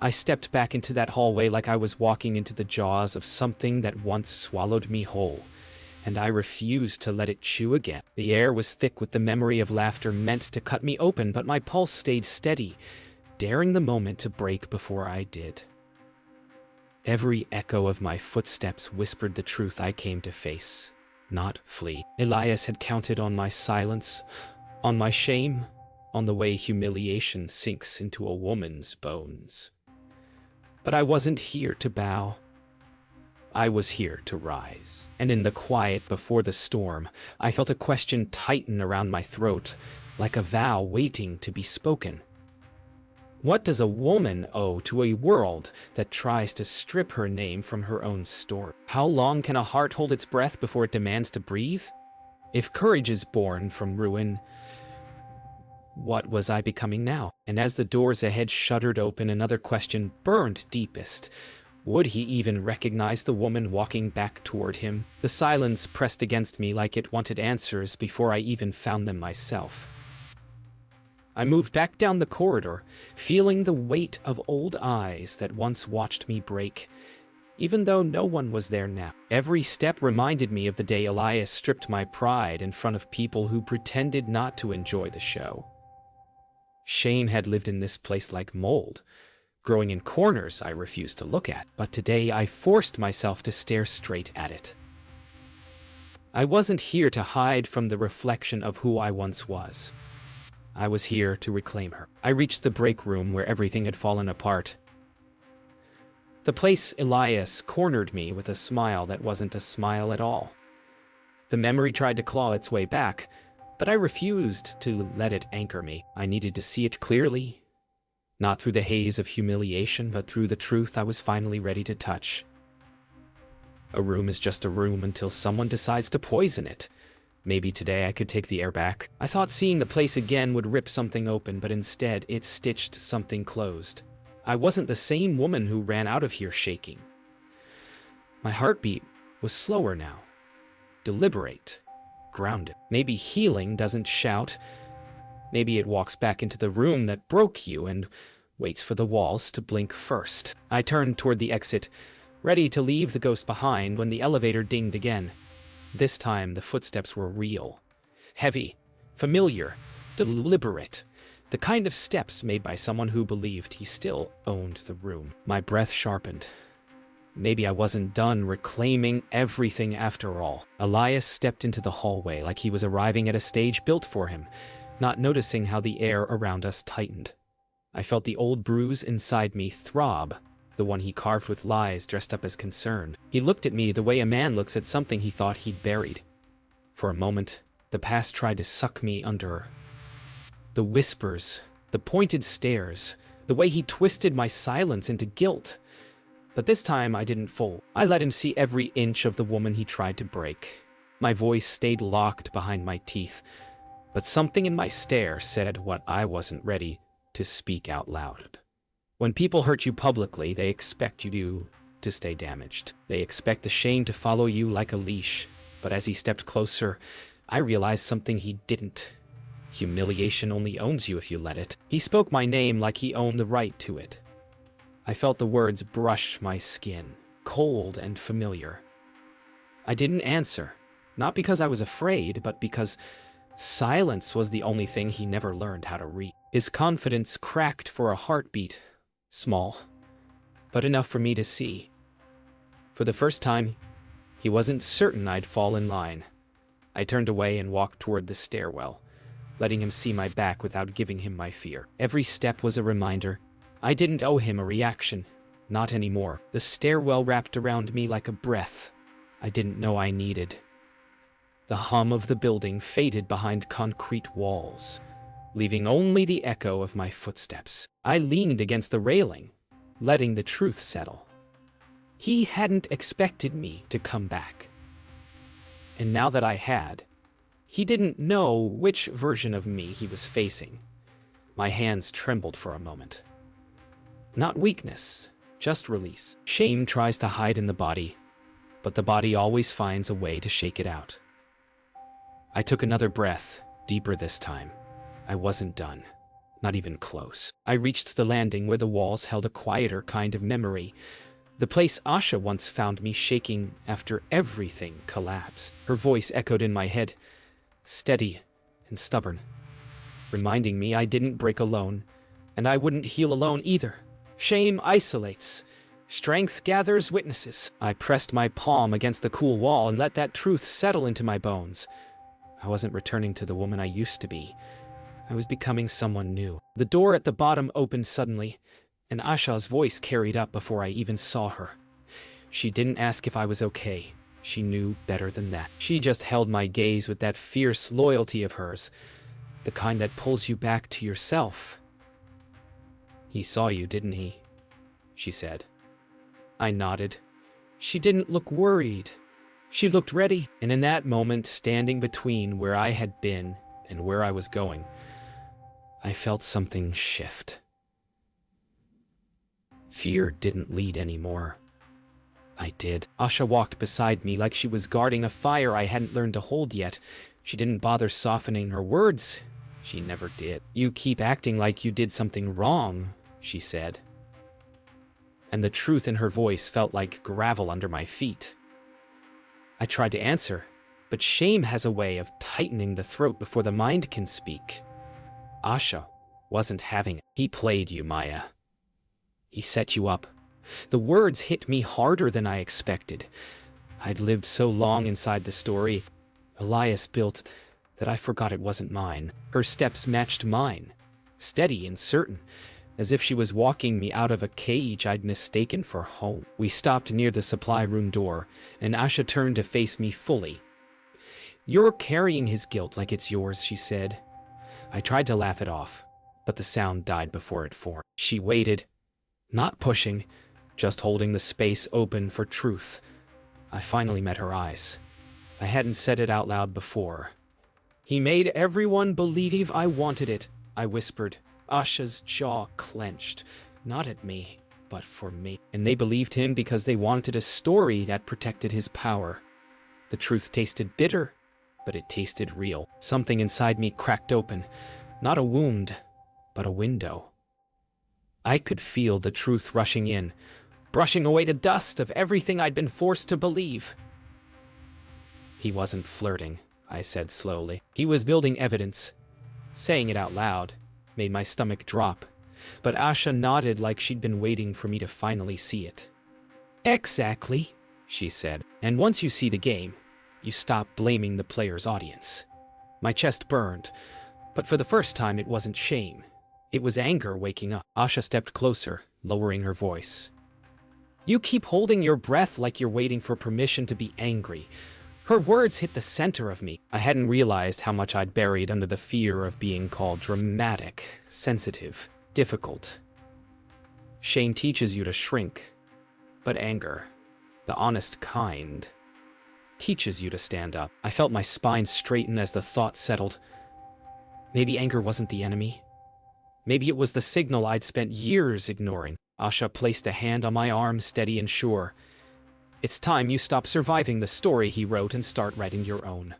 I stepped back into that hallway like I was walking into the jaws of something that once swallowed me whole, and I refused to let it chew again. The air was thick with the memory of laughter meant to cut me open, but my pulse stayed steady, daring the moment to break before I did. Every echo of my footsteps whispered the truth I came to face, not flee. Elias had counted on my silence, on my shame, on the way humiliation sinks into a woman's bones. But I wasn't here to bow. I was here to rise. And in the quiet before the storm, I felt a question tighten around my throat, like a vow waiting to be spoken. What does a woman owe to a world that tries to strip her name from her own story? How long can a heart hold its breath before it demands to breathe? If courage is born from ruin, what was I becoming now? And as the doors ahead shuddered open, another question burned deepest. Would he even recognize the woman walking back toward him? The silence pressed against me like it wanted answers before I even found them myself. I moved back down the corridor, feeling the weight of old eyes that once watched me break, even though no one was there now. Every step reminded me of the day Elias stripped my pride in front of people who pretended not to enjoy the show. Shame had lived in this place like mold, growing in corners I refused to look at, but today I forced myself to stare straight at it. I wasn't here to hide from the reflection of who I once was. I was here to reclaim her. I reached the break room where everything had fallen apart. The place Elias cornered me with a smile that wasn't a smile at all. The memory tried to claw its way back, but I refused to let it anchor me. I needed to see it clearly, not through the haze of humiliation, but through the truth I was finally ready to touch. A room is just a room until someone decides to poison it. Maybe today I could take the air back. I thought seeing the place again would rip something open, but instead it stitched something closed. I wasn't the same woman who ran out of here shaking. My heartbeat was slower now, deliberate, grounded. Maybe healing doesn't shout. Maybe it walks back into the room that broke you and waits for the walls to blink first. I turned toward the exit, ready to leave the ghost behind when the elevator dinged again. This time the footsteps were real, heavy, familiar, deliberate, the kind of steps made by someone who believed he still owned the room. My breath sharpened. Maybe I wasn't done reclaiming everything after all. Elias stepped into the hallway like he was arriving at a stage built for him, not noticing how the air around us tightened. I felt the old bruise inside me throb, the one he carved with lies dressed up as concern. He looked at me the way a man looks at something he thought he'd buried. For a moment, the past tried to suck me under. The whispers, the pointed stares, the way he twisted my silence into guilt. But this time I didn't fold. I let him see every inch of the woman he tried to break. My voice stayed locked behind my teeth, but something in my stare said what I wasn't ready to speak out loud. When people hurt you publicly, they expect you to stay damaged. They expect the shame to follow you like a leash. But as he stepped closer, I realized something he didn't. Humiliation only owns you if you let it. He spoke my name like he owned the right to it. I felt the words brush my skin, cold and familiar. I didn't answer, not because I was afraid, but because silence was the only thing he never learned how to read. His confidence cracked for a heartbeat, small, but enough for me to see. For the first time, he wasn't certain I'd fall in line. I turned away and walked toward the stairwell, letting him see my back without giving him my fear. Every step was a reminder. I didn't owe him a reaction, not anymore. The stairwell wrapped around me like a breath I didn't know I needed. The hum of the building faded behind concrete walls, leaving only the echo of my footsteps. I leaned against the railing, letting the truth settle. He hadn't expected me to come back. And now that I had, he didn't know which version of me he was facing. My hands trembled for a moment. Not weakness, just release. Shame tries to hide in the body, but the body always finds a way to shake it out. I took another breath, deeper this time. I wasn't done. Not even close. I reached the landing where the walls held a quieter kind of memory. The place Asha once found me shaking after everything collapsed. Her voice echoed in my head, steady and stubborn, reminding me I didn't break alone, and I wouldn't heal alone either. Shame isolates. Strength gathers witnesses. I pressed my palm against the cool wall and let that truth settle into my bones. I wasn't returning to the woman I used to be. I was becoming someone new. The door at the bottom opened suddenly, and Asha's voice carried up before I even saw her. She didn't ask if I was okay. She knew better than that. She just held my gaze with that fierce loyalty of hers, the kind that pulls you back to yourself. "He saw you, didn't he?" she said. I nodded. She didn't look worried. She looked ready, and in that moment, standing between where I had been and where I was going, I felt something shift. Fear didn't lead anymore. I did. Asha walked beside me like she was guarding a fire I hadn't learned to hold yet. She didn't bother softening her words. She never did. "You keep acting like you did something wrong," she said. And the truth in her voice felt like gravel under my feet. I tried to answer, but shame has a way of tightening the throat before the mind can speak. Asha wasn't having it. "He played you, Maya. He set you up." The words hit me harder than I expected. I'd lived so long inside the story Elias built that I forgot it wasn't mine. Her steps matched mine, steady and certain, as if she was walking me out of a cage I'd mistaken for home. We stopped near the supply room door, and Asha turned to face me fully. "You're carrying his guilt like it's yours," she said. I tried to laugh it off, but the sound died before it formed. She waited, not pushing, just holding the space open for truth. I finally met her eyes. I hadn't said it out loud before. "He made everyone believe I wanted it," I whispered. Asha's jaw clenched, not at me, but for me. And they believed him because they wanted a story that protected his power. The truth tasted bitter, but it tasted real. Something inside me cracked open, not a wound, but a window. I could feel the truth rushing in, brushing away the dust of everything I'd been forced to believe. "He wasn't flirting," I said slowly. "He was building evidence." Saying it out loud made my stomach drop, but Asha nodded like she'd been waiting for me to finally see it. "Exactly," she said. "And once you see the game, you stop blaming the player's audience." My chest burned, but for the first time it wasn't shame. It was anger waking up. Asha stepped closer, lowering her voice. "You keep holding your breath like you're waiting for permission to be angry." Her words hit the center of me. I hadn't realized how much I'd buried under the fear of being called dramatic, sensitive, difficult. Shame teaches you to shrink, but anger, the honest kind, teaches you to stand up. I felt my spine straighten as the thought settled. Maybe anger wasn't the enemy. Maybe it was the signal I'd spent years ignoring. Asha placed a hand on my arm, steady and sure. "It's time you stop surviving the story he wrote and start writing your own."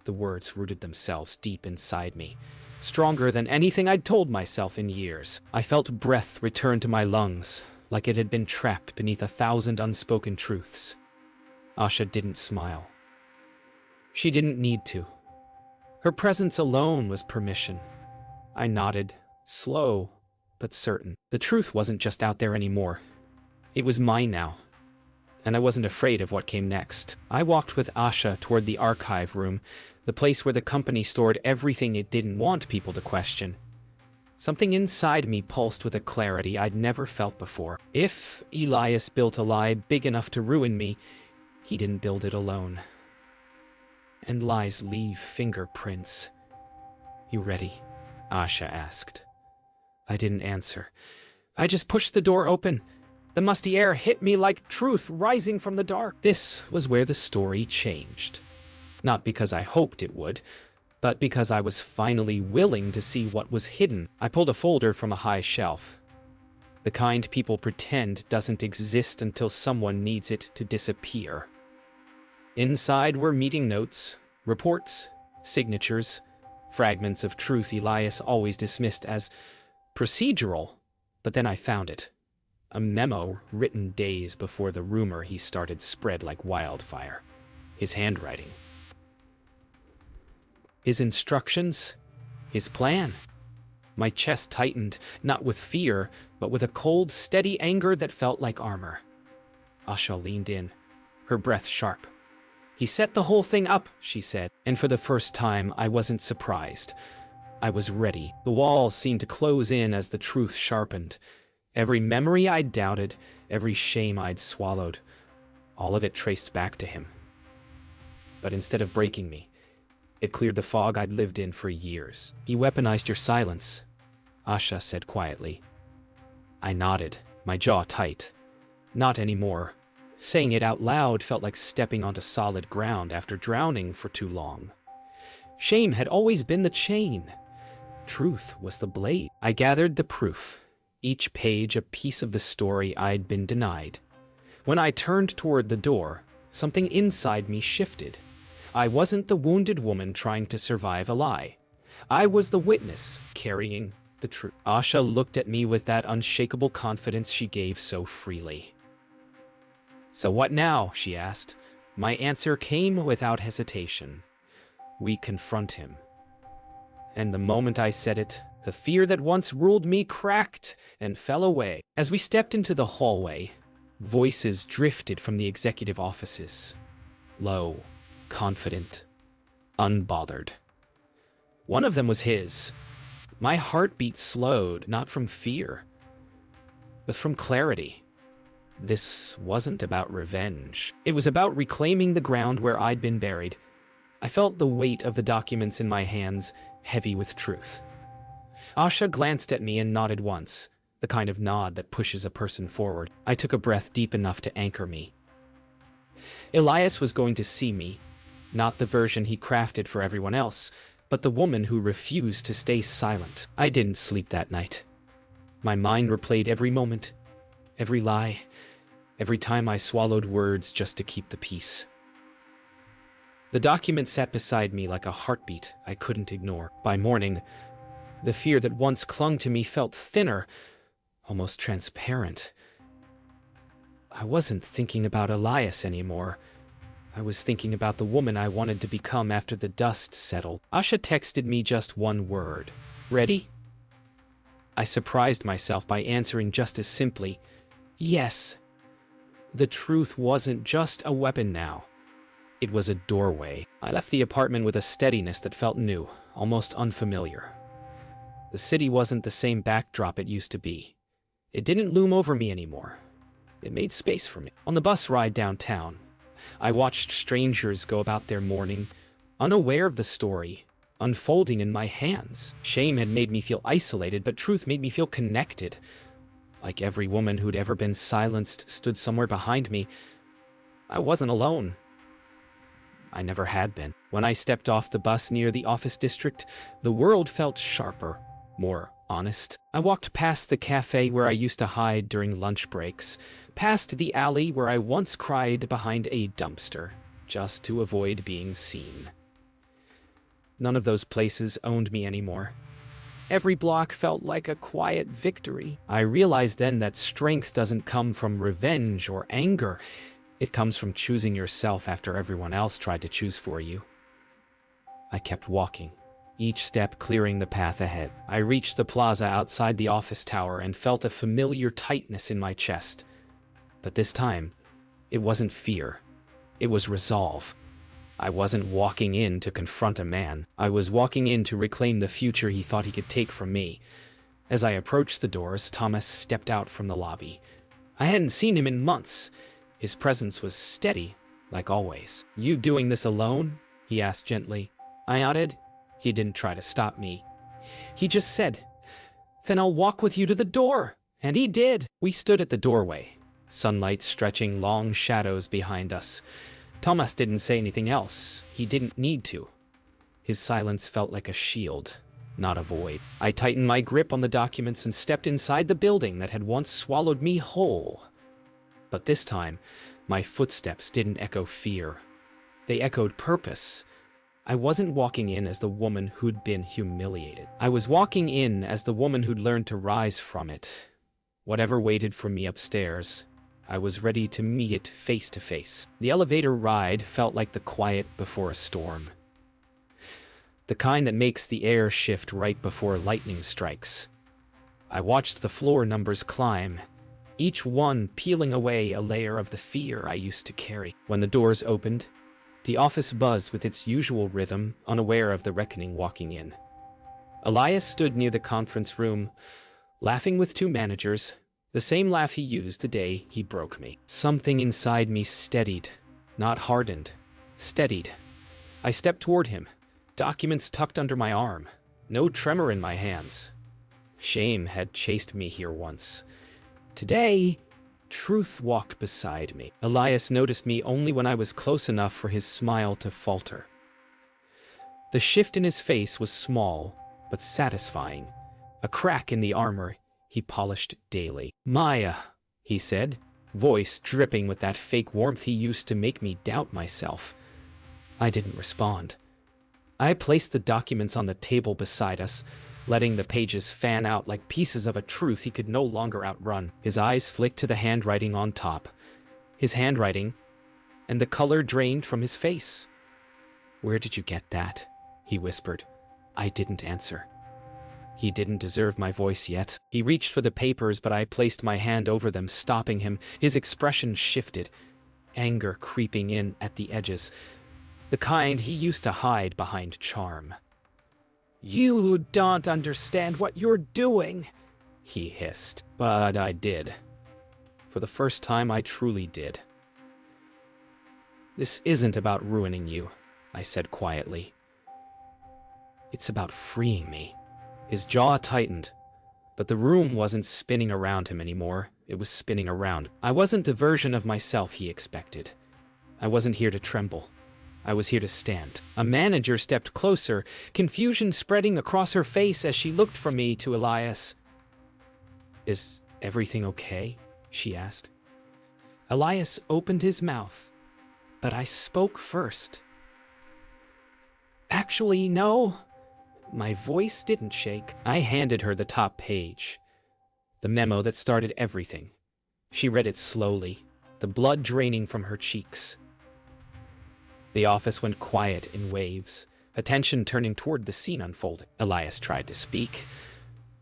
The words rooted themselves deep inside me, stronger than anything I'd told myself in years. I felt breath return to my lungs, like it had been trapped beneath 1,000 unspoken truths. Asha didn't smile. She didn't need to. Her presence alone was permission. I nodded, slow but certain. The truth wasn't just out there anymore. It was mine now. And I wasn't afraid of what came next. I walked with Asha toward the archive room, the place where the company stored everything it didn't want people to question. Something inside me pulsed with a clarity I'd never felt before. If Elias built a lie big enough to ruin me, he didn't build it alone. And lies leave fingerprints. "You ready?" Asha asked. I didn't answer. I just pushed the door open. The musty air hit me like truth rising from the dark. This was where the story changed. Not because I hoped it would, but because I was finally willing to see what was hidden. I pulled a folder from a high shelf. The kind people pretend doesn't exist until someone needs it to disappear. Inside were meeting notes, reports, signatures, Fragments of truth Elias always dismissed as procedural, but then I found it. A memo written days before the rumor he started spread like wildfire. His handwriting. His instructions. His plan. My chest tightened, not with fear, but with a cold, steady anger that felt like armor. Asha leaned in, her breath sharp. "He set the whole thing up," she said, and for the first time I wasn't surprised. I was ready. The walls seemed to close in as the truth sharpened. Every memory I'd doubted, every shame I'd swallowed, all of it traced back to him. But instead of breaking me, it cleared the fog I'd lived in for years. "He weaponized your silence," Asha said quietly. I nodded, my jaw tight. Not anymore. Saying it out loud felt like stepping onto solid ground after drowning for too long. Shame had always been the chain. Truth was the blade. I gathered the proof, each page a piece of the story I'd been denied. When I turned toward the door, something inside me shifted. I wasn't the wounded woman trying to survive a lie. I was the witness carrying the truth. Asha looked at me with that unshakable confidence she gave so freely. "So what now?" she asked. My answer came without hesitation. "We confront him." And the moment I said it, the fear that once ruled me cracked and fell away. As we stepped into the hallway, voices drifted from the executive offices. Low, confident, unbothered. One of them was his. My heartbeat slowed, not from fear, but from clarity. This wasn't about revenge. It was about reclaiming the ground where I'd been buried. I felt the weight of the documents in my hands, heavy with truth. Asha glanced at me and nodded once, the kind of nod that pushes a person forward. I took a breath deep enough to anchor me. Elias was going to see me, not the version he crafted for everyone else, but the woman who refused to stay silent. I didn't sleep that night. My mind replayed every moment, every lie, every time I swallowed words just to keep the peace. The document sat beside me like a heartbeat I couldn't ignore. By morning, the fear that once clung to me felt thinner, almost transparent. I wasn't thinking about Elias anymore. I was thinking about the woman I wanted to become after the dust settled. Asha texted me just one word. "Ready?" I surprised myself by answering just as simply, "Yes." The truth wasn't just a weapon now. It was a doorway. I left the apartment with a steadiness that felt new, almost unfamiliar. The city wasn't the same backdrop it used to be. It didn't loom over me anymore. It made space for me. On the bus ride downtown, I watched strangers go about their morning, unaware of the story unfolding in my hands. Shame had made me feel isolated, but truth made me feel connected. Like every woman who'd ever been silenced stood somewhere behind me. I wasn't alone. I never had been. When I stepped off the bus near the office district, the world felt sharper, more honest. I walked past the cafe where I used to hide during lunch breaks, past the alley where I once cried behind a dumpster, just to avoid being seen. None of those places owned me anymore. Every block felt like a quiet victory. I realized then that strength doesn't come from revenge or anger. It comes from choosing yourself after everyone else tried to choose for you. I kept walking, each step clearing the path ahead. I reached the plaza outside the office tower and felt a familiar tightness in my chest. But this time, it wasn't fear. It was resolve. I wasn't walking in to confront a man. I was walking in to reclaim the future he thought he could take from me. As I approached the doors, Thomas stepped out from the lobby. I hadn't seen him in months. His presence was steady, like always. "You doing this alone?" he asked gently. I nodded. He didn't try to stop me. He just said, "Then I'll walk with you to the door." And he did. We stood at the doorway, sunlight stretching long shadows behind us. Thomas didn't say anything else. He didn't need to. His silence felt like a shield, not a void. I tightened my grip on the documents and stepped inside the building that had once swallowed me whole. But this time, my footsteps didn't echo fear. They echoed purpose. I wasn't walking in as the woman who'd been humiliated. I was walking in as the woman who'd learned to rise from it. Whatever waited for me upstairs, I was ready to meet it face to face. The elevator ride felt like the quiet before a storm. The kind that makes the air shift right before lightning strikes. I watched the floor numbers climb, each one peeling away a layer of the fear I used to carry. When the doors opened, the office buzzed with its usual rhythm, unaware of the reckoning walking in. Elias stood near the conference room, laughing with two managers, the same laugh he used the day he broke me. Something inside me steadied, not hardened, steadied. I stepped toward him, documents tucked under my arm, no tremor in my hands. Shame had chased me here once. Today, truth walked beside me. Elias noticed me only when I was close enough for his smile to falter. The shift in his face was small, but satisfying. A crack in the armor he polished daily. "Maya," he said, voice dripping with that fake warmth he used to make me doubt myself. I didn't respond. I placed the documents on the table beside us, letting the pages fan out like pieces of a truth he could no longer outrun. His eyes flicked to the handwriting on top. His handwriting, and the color drained from his face. "Where did you get that?" he whispered. I didn't answer. He didn't deserve my voice yet. He reached for the papers, but I placed my hand over them, stopping him. His expression shifted, anger creeping in at the edges, the kind he used to hide behind charm. "You don't understand what you're doing," he hissed. But I did. For the first time, I truly did. "This isn't about ruining you," I said quietly. "It's about freeing me." His jaw tightened, but the room wasn't spinning around him anymore. It was spinning around. I wasn't the version of myself he expected. I wasn't here to tremble. I was here to stand. A manager stepped closer, confusion spreading across her face as she looked from me to Elias. "Is everything okay?" she asked. Elias opened his mouth, but I spoke first. "Actually, no." My voice didn't shake. I handed her the top page, the memo that started everything. She read it slowly, the blood draining from her cheeks. The office went quiet in waves, attention turning toward the scene unfolding. Elias tried to speak,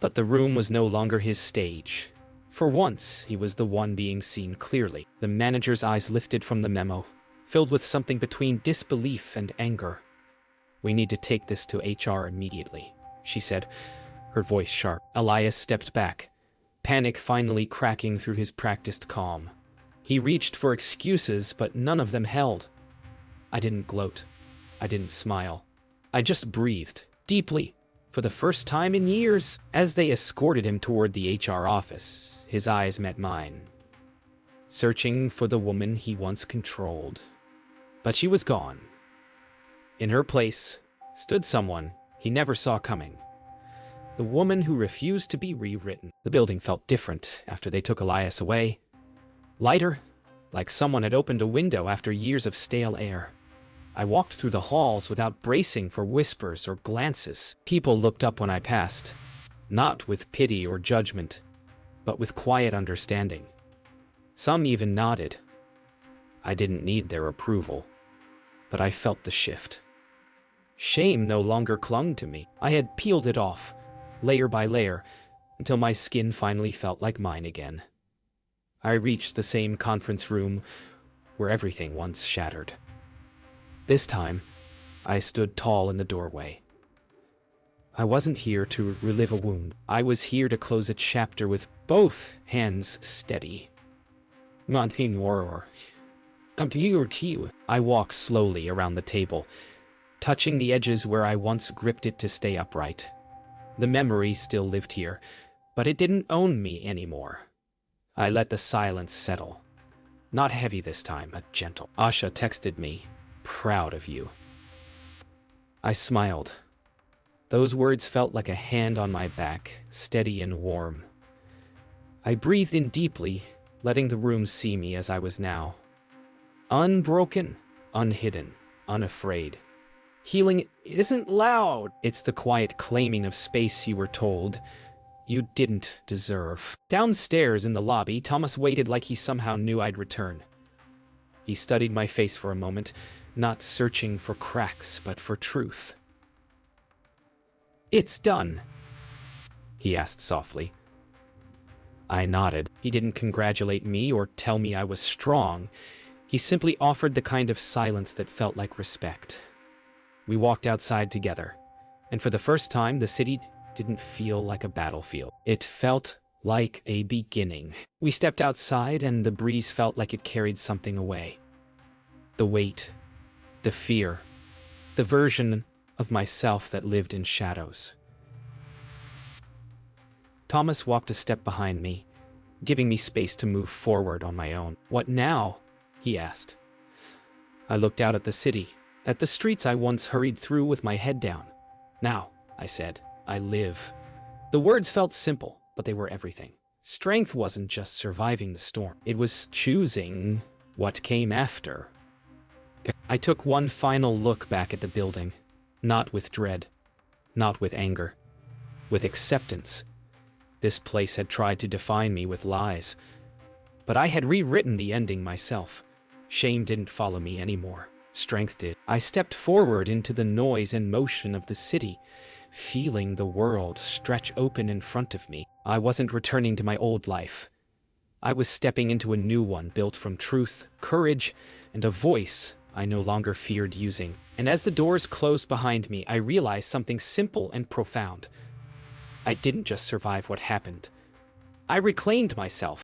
but the room was no longer his stage. For once, he was the one being seen clearly. The manager's eyes lifted from the memo, filled with something between disbelief and anger. "We need to take this to HR immediately," she said, her voice sharp. Elias stepped back, panic finally cracking through his practiced calm. He reached for excuses, but none of them held. I didn't gloat. I didn't smile. I just breathed, deeply, for the first time in years. As they escorted him toward the HR office, his eyes met mine, searching for the woman he once controlled. But she was gone. In her place stood someone he never saw coming. The woman who refused to be rewritten. The building felt different after they took Elias away. Lighter, like someone had opened a window after years of stale air. I walked through the halls without bracing for whispers or glances. People looked up when I passed, not with pity or judgment, but with quiet understanding. Some even nodded. I didn't need their approval, but I felt the shift. Shame no longer clung to me. I had peeled it off, layer by layer, until my skin finally felt like mine again. I reached the same conference room where everything once shattered. This time, I stood tall in the doorway. I wasn't here to relive a wound. I was here to close a chapter with both hands steady. I walked slowly around the table, touching the edges where I once gripped it to stay upright. The memory still lived here, but it didn't own me anymore. I let the silence settle. Not heavy this time, but gentle. "Asha texted me, 'Proud of you.'" I smiled. Those words felt like a hand on my back, steady and warm. I breathed in deeply, letting the room see me as I was now. Unbroken, unhidden, unafraid. Healing isn't loud. It's the quiet claiming of space you were told you didn't deserve. Downstairs in the lobby, Thomas waited like he somehow knew I'd return. He studied my face for a moment, not searching for cracks, but for truth. "It's done," he asked softly. I nodded. He didn't congratulate me or tell me I was strong. He simply offered the kind of silence that felt like respect. We walked outside together, and for the first time, the city didn't feel like a battlefield. It felt like a beginning. We stepped outside, and the breeze felt like it carried something away. The weight, the fear, the version of myself that lived in shadows. Thomas walked a step behind me, giving me space to move forward on my own. "What now?" he asked. I looked out at the city, at the streets I once hurried through with my head down. "Now," I said, "I live." The words felt simple, but they were everything. Strength wasn't just surviving the storm. It was choosing what came after. I took one final look back at the building, not with dread, not with anger, with acceptance. This place had tried to define me with lies, but I had rewritten the ending myself. Shame didn't follow me anymore. Strength did. I stepped forward into the noise and motion of the city, feeling the world stretch open in front of me. I wasn't returning to my old life. I was stepping into a new one built from truth, courage, and a voice I no longer feared using. And as the doors closed behind me, I realized something simple and profound. I didn't just survive what happened. I reclaimed myself.